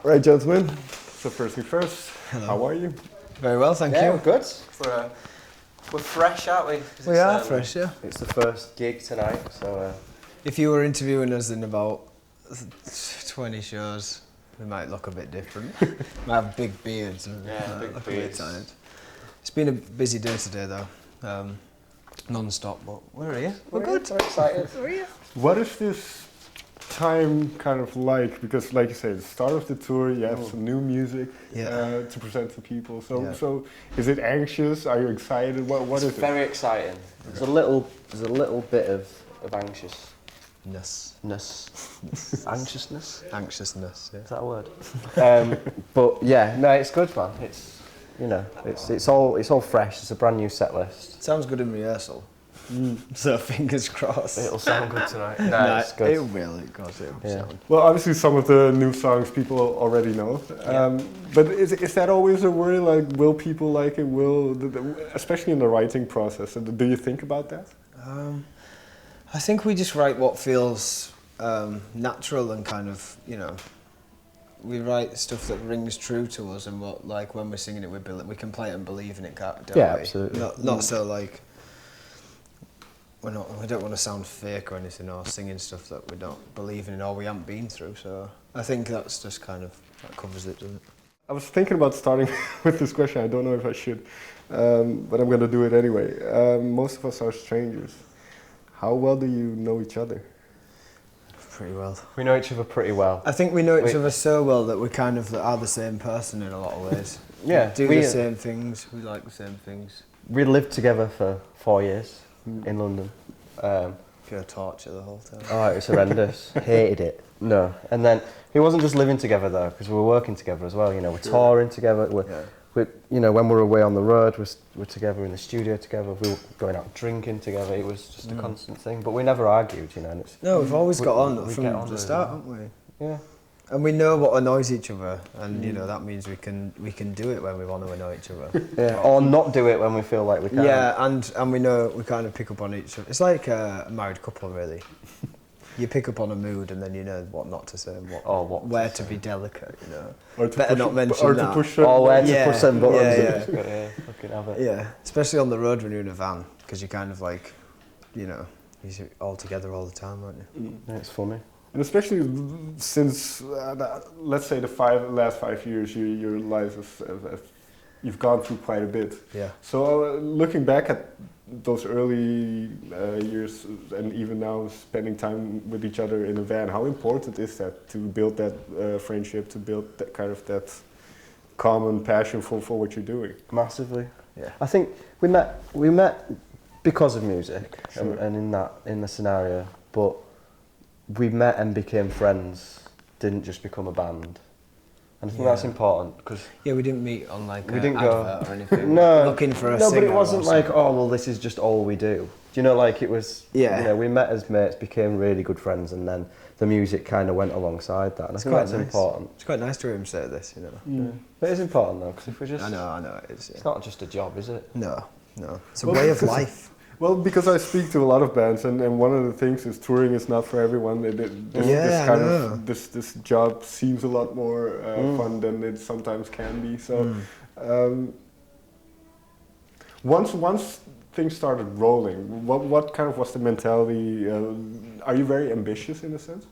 Right, gentlemen. So first thing first, Hello. how are you? Very well, thank Yeah, you. we're good. We're fresh, aren't we? 'Cause We it's, are fresh, yeah. It's the first gig tonight, so... If you were interviewing us in about 20 shows, we might look a bit different. Might have big beards and big look beards. a bit tired. It's been a busy day today though, non-stop, but we're here. We're good. We're excited. We're here. What is this time kind of like? Because like you say, the start of the tour, you have some new music to present to people. So is it anxious? Are you excited? What is It's it? very exciting. There's a little bit of anxiousness. Anxiousness? Anxiousness, yeah. Is that a word? But yeah, no, it's good, man. It's all fresh. It's a brand new set list. Sounds good in rehearsal. So fingers crossed. It'll sound good tonight. No, it's good. It will, of course it will sound. Well, obviously some of the new songs people already know. But is that always a worry? Like, will people like it? Especially in the writing process. Do you think about that? I think we just write what feels natural and kind of, we write stuff that rings true to us, and what, like, when we're singing it, we can play it and believe in it, don't we? Absolutely. Not so like, we don't want to sound fake or anything, or singing stuff that we don't believe in or we haven't been through, so I think that's just kind of, that covers it, doesn't it? I was thinking about starting with this question. I don't know if I should, but I'm going to do it anyway. Most of us are strangers. How well do you know each other? Pretty well. We know each other pretty well. I think we know each other so well that we kind of are the same person in a lot of ways. Yeah. We do the same things, we like the same things. We lived together for 4 years in London. Pure torture the whole time. Oh, it was horrendous. Hated it. No. And then, it wasn't just living together though, because we were working together as well, we're touring together. When we were away on the road, we're together in the studio together, we were going out drinking together, it was just a constant thing. But we never argued, and it's... No, we've always got on from the start, haven't we? Yeah. And we know what annoys each other, and that means we can do it when we want to annoy each other. Yeah. Or not do it when we feel like we can. Yeah, and we know we kind of pick up on each other. It's like a married couple, really. You pick up on a mood, and then you know what not to say and where to be delicate, Or to Better push not mention or that. to push Or where to Yeah, push some buttons. yeah. Fucking have it. Yeah, especially on the road when you're in a van, because you're kind of like, you're all together all the time, aren't you? Yeah, it's funny. And especially since, let's say, the last 5 years, your life you've gone through quite a bit. Yeah. So looking back at those early years, and even now spending time with each other in a van, how important is that to build that friendship, to build that common passion for what you're doing? Massively. Yeah. I think we met because of music, Sure. and in the scenario, but we met and became friends, didn't just become a band. And I think that's important, because... Yeah, we didn't meet on like We an didn't go- advert or anything. No, looking for a no, singer. but it wasn't or like, something. oh, well, this is just all we do. Do you know, like it was... Yeah. we met as mates, became really good friends, and then the music kind of went alongside that. And I think that's important. It's quite nice to hear him say this, But it is important though, because if we just... I know it is. Yeah. It's not just a job, is it? No. It's a way of life. Well, because I speak to a lot of bands, and one of the things is touring is not for everyone. This job seems a lot more fun than it sometimes can be. So once things started rolling, what kind of was the mentality? Are you very ambitious in a sense?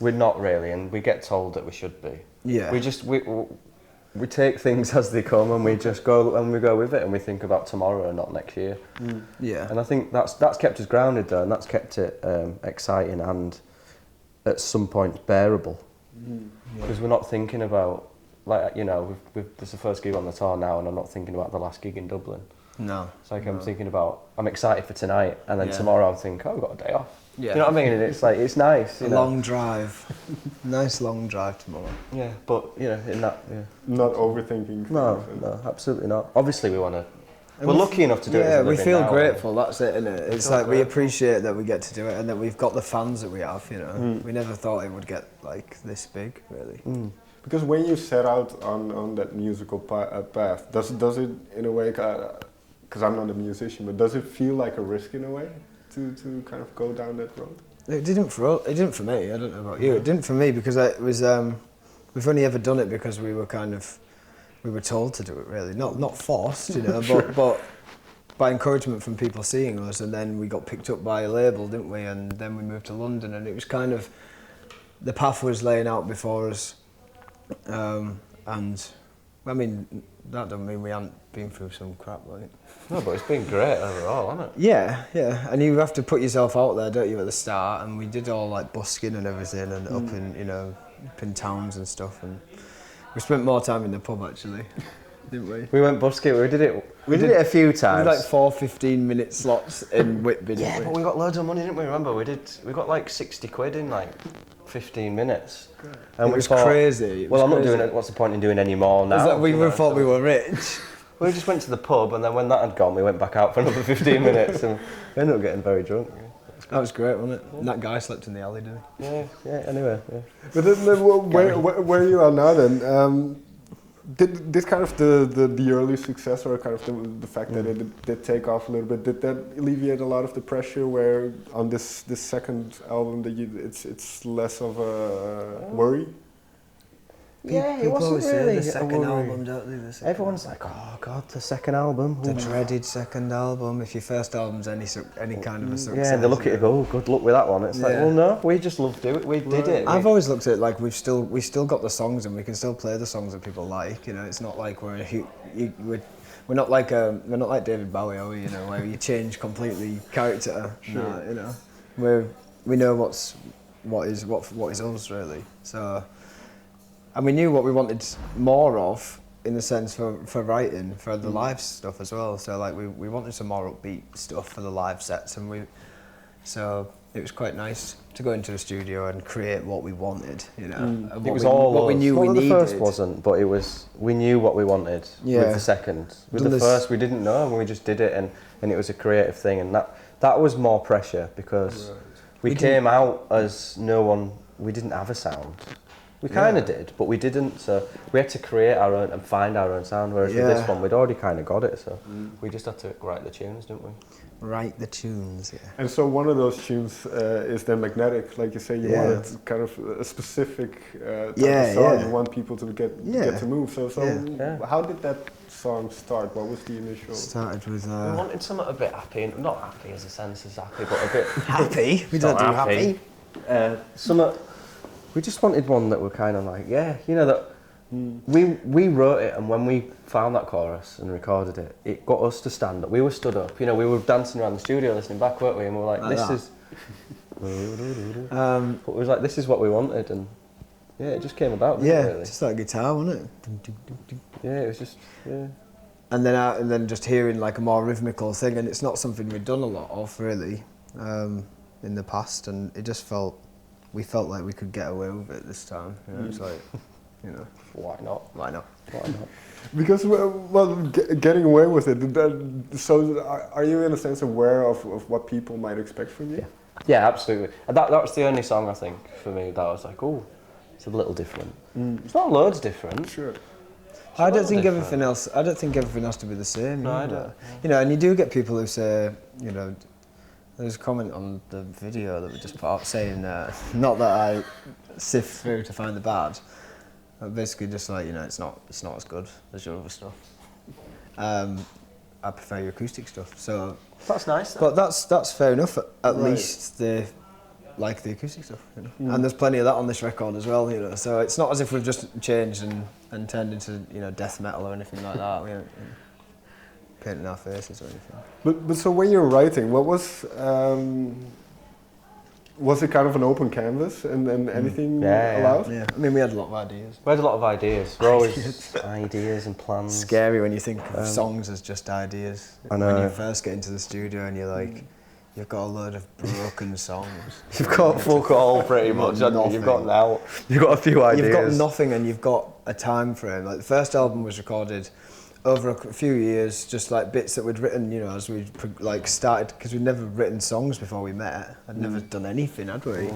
We're not really, and we get told that we should be. Yeah. We take things as they come, and we just go with it, and we think about tomorrow and not next year. Yeah. And I think that's kept us grounded though, and that's kept it exciting and at some point bearable. Because we're not thinking about, like, this is the first gig on the tour now, and I'm not thinking about the last gig in Dublin. No. It's like I'm thinking about, I'm excited for tonight, and then tomorrow I'll think, oh, we've got a day off. Yeah. You know what I mean? And it's like, it's nice. A long drive. Nice long drive tomorrow. Yeah, but, in that, Not overthinking. No, absolutely not. Obviously we want to, we're lucky enough to do it as a Yeah, we living feel now, grateful, that's it, isn't it? It's like we grateful. appreciate that we get to do it and that we've got the fans that we have, We never thought it would get like this big, really. Because when you set out on that musical path, does it in a way, because I'm not a musician, but does it feel like a risk in a way to kind of go down that road? It didn't for me. I don't know about you. It didn't for me because it was we've only ever done it because we were told to do it, really, not forced, you know, but by encouragement from people seeing us, and then we got picked up by a label, didn't we? And then we moved to London, and it was kind of, the path was laying out before us, and I mean, that doesn't mean we haven't been through some crap, like. No, but it's been great overall, hasn't it? Yeah, and you have to put yourself out there, don't you, at the start? And we did all like busking and everything, and up in, you know, up in towns and stuff, and we spent more time in the pub actually, didn't we? We went busking. We did it a few times. We did like 4 15-minute slots in Whitby. Yeah, but we got loads of money, didn't we? Remember, we got like 60 quid in like 15 minutes. And it was crazy. Well, I'm not doing it. What's the point in doing any more now? Like we thought we were rich. We just went to the pub, and then when that had gone, we went back out for another 15 minutes, and we ended up getting very drunk. That was great, wasn't it? And that guy slept in the alley, didn't he? Yeah. Anyway, yeah. But then, where you are now, then, did kind of the early success, or kind of the fact that it did take off a little bit, did that alleviate a lot of the pressure? Where on this second album, that it's less of a worry? Yeah, it People wasn't always say really the second a worry. album, don't they? The second Everyone's like, oh God, the second album. the Ooh. dreaded second album. If your first album's any kind of a success. Yeah, and they look at it and go, oh, good luck with that one. It's like, Yeah. well, no, we just loved it. We did it. I've always looked at it like we still got the songs, and we can still play the songs that people like. You know, it's not like we're not like David Bowie, are we? You know, where you change completely character. Sure. No, you know, we know what is us really. So, and we knew what we wanted more of, in the sense for writing for the live stuff as well. So like we wanted some more upbeat stuff for the live sets, and so it was quite nice to go into the studio and create what we wanted, you know. And It was all what we knew we needed. The first wasn't, but we knew what we wanted with the second. With the first, we didn't know, and we just did it, and it was a creative thing, and that was more pressure, because we came out as we didn't have a sound. We kind of did, but we didn't, so we had to create our own and find our own sound, whereas with this one, we'd already kind of got it, so we just had to write the tunes, didn't we? Write the tunes, yeah. And so one of those tunes is then Magnetic, like you say, you wanted kind of a specific type of song, you want people to get to move. So how did that song start? What was the initial? Started with We wanted something a bit happy, not happy as a sense as happy, but a bit happy. We don't do happy. We just wanted one that were kind of like, you know, that we wrote it, and when we found that chorus and recorded it, it got us to stand up. We were stood up, you know, we were dancing around the studio listening back, weren't we? And we were like, this is... but it was like, this is what we wanted, and it just came about, didn't it, really? Just that guitar, wasn't it? Yeah, it was just, And then just hearing like a more rhythmical thing, and it's not something we'd done a lot of, really, in the past, and it just we felt like we could get away with it this time. You know, it's like, you know, why not? Why not? Because, getting away with it, so are you in a sense aware of what people might expect from you? Yeah, absolutely. And that was the only song, I think, for me, that was like, oh, it's a little different. It's not loads different. Sure. I don't think everything else to be the same. No, I don't. You know, and you do get people who say, you know, there's a comment on the video that we just put up saying, not that I sift through to find the bad, but basically just like, you know, it's not as good as your other stuff. I prefer your acoustic stuff, so that's nice. Though. But that's fair enough. At least they like the acoustic stuff, you know. And there's plenty of that on this record as well, you know. So it's not as if we've just changed and turned into, you know, death metal or anything like that. We aren't, painting our faces or anything. But so when you're writing, what was it kind of an open canvas and anything allowed? Yeah, I mean, we had a lot of ideas. We had a lot of ideas. We're always ideas and plans. Scary when you think of songs as just ideas. I know. When you first get into the studio and you're like, you've got a load of broken songs. You've got fuck all pretty much, haven't you? You've got a few ideas. You've got nothing, and you've got a time frame. Like the first album was recorded over a few years, just like bits that we'd written, you know, as we like started, because we'd never written songs before we met. I'd never done anything, had we?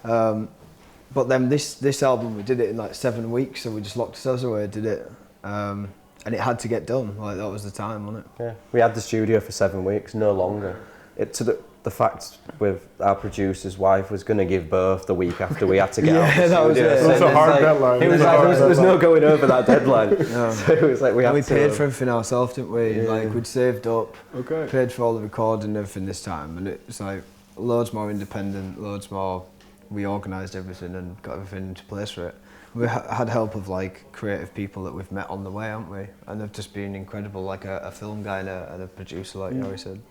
But then this album, we did it in like 7 weeks, so we just locked ourselves away, did it, and it had to get done. Like that was the time, wasn't it? Yeah, we had the studio for 7 weeks, no longer. That the fact with our producer's wife was going to give birth the week after we had to get out. Yeah, that was it. It was a hard deadline. It was like there was no going over that deadline. No. So it was like we paid for everything ourselves, didn't we? Yeah. Like we'd saved up, Okay. paid for all the recording and everything this time, and it's like loads more independent, loads more. We organised everything and got everything into place for it. We had help of like creative people that we've met on the way, haven't we? And they've just been incredible, like a film guy and a producer, like Harry said.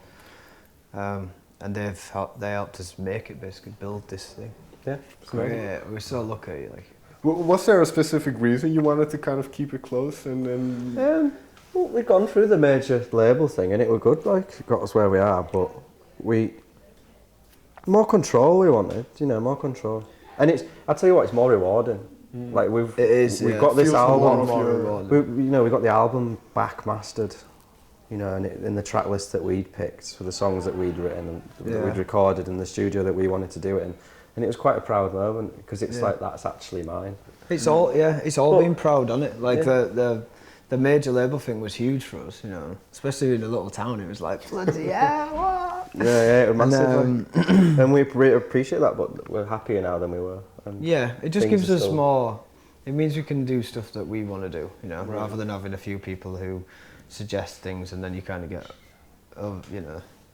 And they helped us make it, basically build this thing. Yeah, great. We're so lucky. Like, was there a specific reason you wanted to kind of keep it close and? Well, we'd gone through the major label thing and it was good. Like it got us where we are, but more control we wanted. More control. And I tell you what, it's more rewarding. Like we've got this album. We got the album back mastered. And in the track list that we'd picked for the songs that we'd written and that we'd recorded in the studio that we wanted to do it in, and it was quite a proud moment because it's like that's actually mine. It's all been proud, hasn't it? Like the major label thing was huge for us, especially in a little town. It was like bloody yeah, what? Yeah, it was massive. And we appreciate that, but we're happier now than we were. It just gives us more. It means we can do stuff that we want to do, rather than having a few people who suggest things and then you kind of get,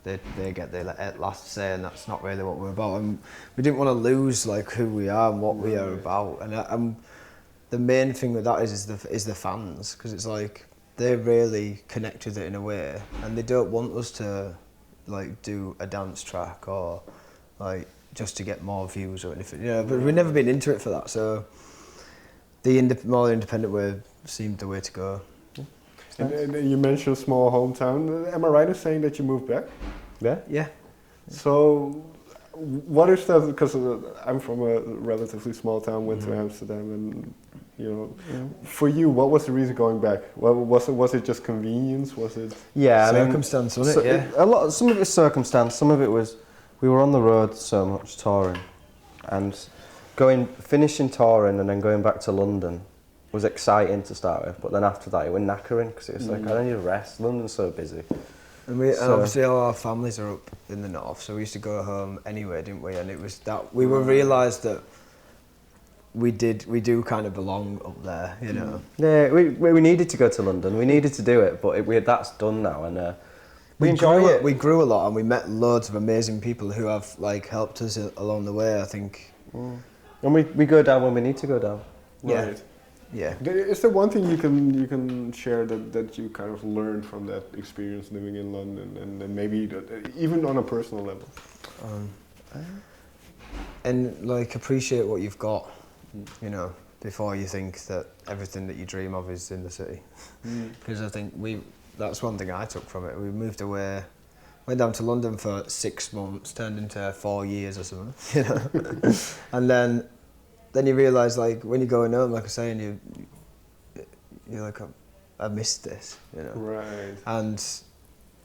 they get their last say, and that's not really what we're about. And we didn't want to lose like who we are and what we are about. And the main thing with that is the fans, because it's like they really connect with it in a way, and they don't want us to like do a dance track or like just to get more views or anything. But we've never been into it for that. So the more independent way seemed the way to go. And you mentioned small hometown. Am I right in saying that you moved back? Yeah. Yeah. So, what is that? Because I'm from a relatively small town, went to Amsterdam, and for you, what was the reason going back? Was it just convenience? Was it circumstance? Wasn't it? Yeah. Some of it's circumstance. Some of it was we were on the road so much touring, and finishing touring and then going back to London was exciting to start with, but then after that it was knackering because it was like I need a rest. London's so busy. And obviously all our families are up in the north, so we used to go home anyway, didn't we? And it was that we realised that we do kind of belong up there, Yeah, we needed to go to London. We needed to do it, but that's done now, and we enjoy it. We grew a lot, and we met loads of amazing people who have like helped us along the way, I think. And we go down when we need to go down. Yeah. Right. Yeah. Is there one thing you can share that you kind of learned from that experience living in London, and maybe even on a personal level? And like appreciate what you've got, before you think that everything that you dream of is in the city. Because I think that's one thing I took from it. We moved away, went down to London for 6 months, turned into 4 years or something, and then you realise, like, when you're going home, like I say, and you're like, I missed this, Right. And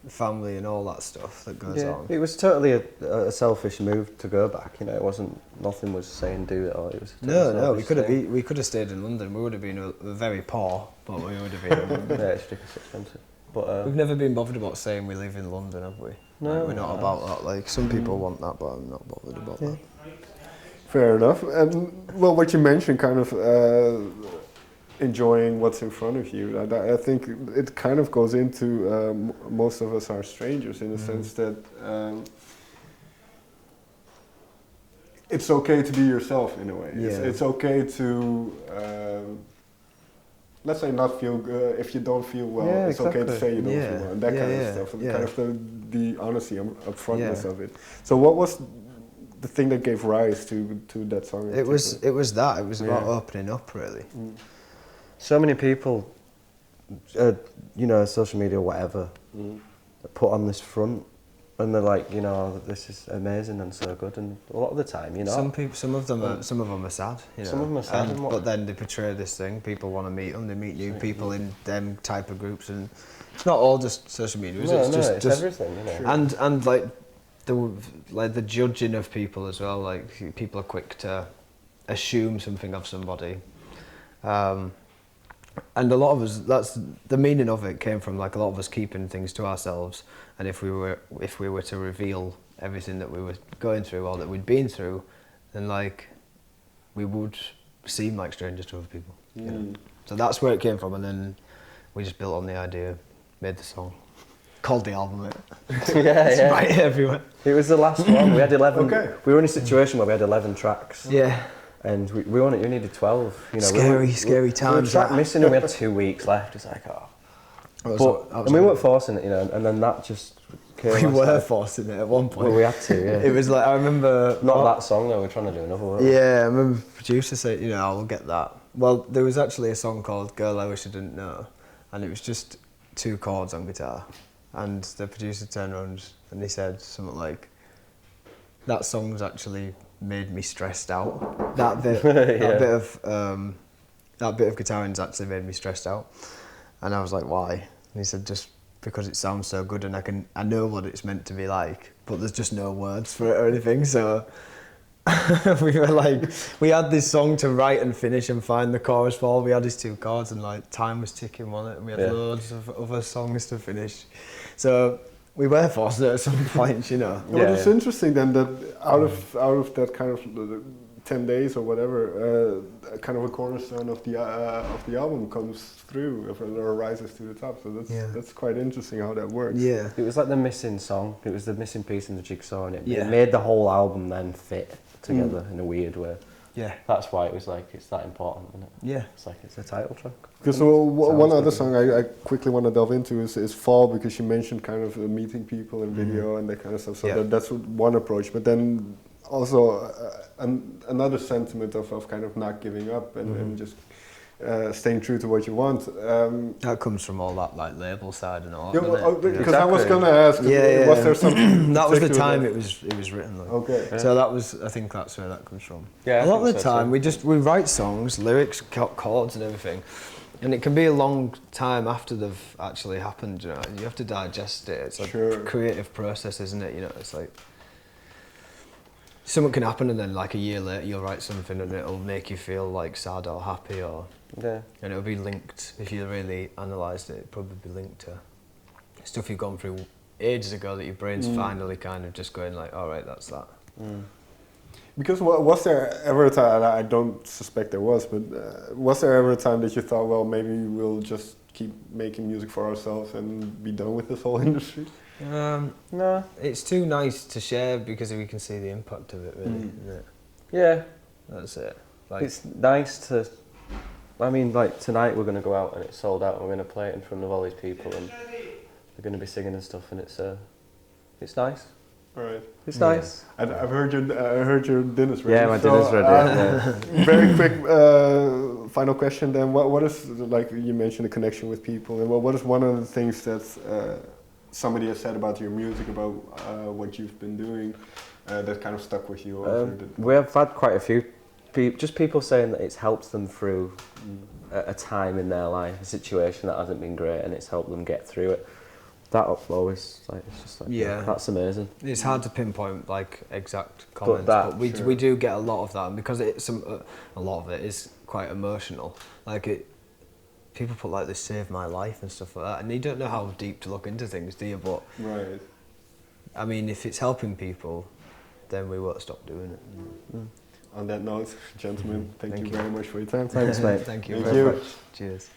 family and all that stuff that goes on. It was totally a selfish move to go back. It wasn't. Nothing was saying do it, or it was. No. We could have stayed in London. We would have been very poor, but we would have been in London. Yeah, it's ridiculously expensive. But we've never been bothered about saying we live in London, have we? No, we're not about that. Like some people want that, but I'm not bothered about that. Fair enough. Well, what you mentioned, kind of enjoying what's in front of you, I think it kind of goes into most of us are strangers in the sense that it's okay to be yourself in a way. Yeah. It's okay to, let's say, not feel good. If you don't feel well, it's okay to say you don't feel well, and that kind of stuff. And kind of the honesty and upfrontness of it. So what was the thing that gave rise to that song? It was about opening up, really. So many people, social media, whatever, put on this front, and they're like, this is amazing and so good, and a lot of the time, some of them are sad, Some of them are sad, but then they portray this thing. People want to meet them. They meet new people in them type of groups, and it's not all just social media. It's everything, and like the judging of people as well. Like people are quick to assume something of somebody. And a lot of us, that's the meaning of it came from like a lot of us keeping things to ourselves, and if we were to reveal everything that we were going through or that we'd been through, then like we would seem like strangers to other people. You know? So that's where it came from, and then we just built on the idea, made the song, called the album it. It's right everywhere. It was the last one. We had 11. Okay. We were in a situation where we had 11 tracks. Yeah. And we needed 12. You know, Scary times. We were track missing, and we had 2 weeks left. It's like, and we weren't forcing it, you know. And then that just came. We were forcing it at one point. Well, we had to. Yeah. It was like, I remember. Not that song though. We're trying to do another one. Yeah, I remember the producer said, you know, I'll get that. Well, there was actually a song called "Girl I Wish I Didn't Know," and it was just 2 chords on guitar. And the producer turned around and he said something like, "That song's actually made me stressed out. That bit, that bit of guitaring's actually made me stressed out." And I was like, "Why?" And he said, "Just because it sounds so good, and I know what it's meant to be like, but there's just no words for it or anything." So we were like, we had this song to write and finish and find the chorus for. We had these 2 chords, and like time was ticking on it, and we had loads of other songs to finish. So we were forced it at some point, you know. Well, it's interesting then that out of that kind of 10 days or whatever, kind of a cornerstone of the album comes through or rises to the top. So that's quite interesting how that works. Yeah. It was like the missing song. It was the missing piece in the jigsaw, and it made the whole album then fit together in a weird way. Yeah. That's why it was like, it's that important, isn't it? Yeah. It's like, it's a title track. Because one other song I quickly want to delve into is Fall, because you mentioned kind of meeting people and video and that kind of stuff. So that's one approach. But then also another sentiment of kind of not giving up and just staying true to what you want. That comes from all that like label side and all. Because I was gonna ask, was there something? That was the time it was written. Like. Okay. So that was, I think that's where that comes from. Yeah. A lot of the time we write songs, lyrics, chords, and everything, and it can be a long time after they've actually happened. You know, you have to digest it. It's a creative process, isn't it? You know, it's like. Something can happen, and then like a year later you'll write something and it'll make you feel like sad or happy, or and it'll be linked. If you really analysed it, it'd probably be linked to stuff you've gone through ages ago that your brain's finally kind of just going like, all right, that's that. Because was there ever a time, I don't suspect there was, but was there ever a time that you thought, well, maybe we'll just keep making music for ourselves and be done with this whole industry? No, it's too nice to share because we can see the impact of it, really. Isn't it? Yeah, that's it. Like, it's nice to. I mean, like tonight we're going to go out and it's sold out, and we're going to play it in front of all these people, and they're going to be singing and stuff, and it's nice. Right. It's nice. I've heard your dinner's ready. Yeah, my dinner's ready. Very quick final question then. What is, like you mentioned, the connection with people, and what is one of the things that somebody has said about your music, about what you've been doing, that kind of stuck with you? We have had quite a few people saying that it's helped them through a time in their life, a situation that hasn't been great, and it's helped them get through it. That always, like, it's just like, that's amazing. It's hard to pinpoint like exact comments, but we do get a lot of that, and because it's a lot of it is quite emotional. Like people put like this "saved my life" and stuff like that, and you don't know how deep to look into things, do you? But I mean, if it's helping people, then we won't stop doing it. On that note, gentlemen, thank you very much for your time. Thanks, mate. Thank you very much. Cheers.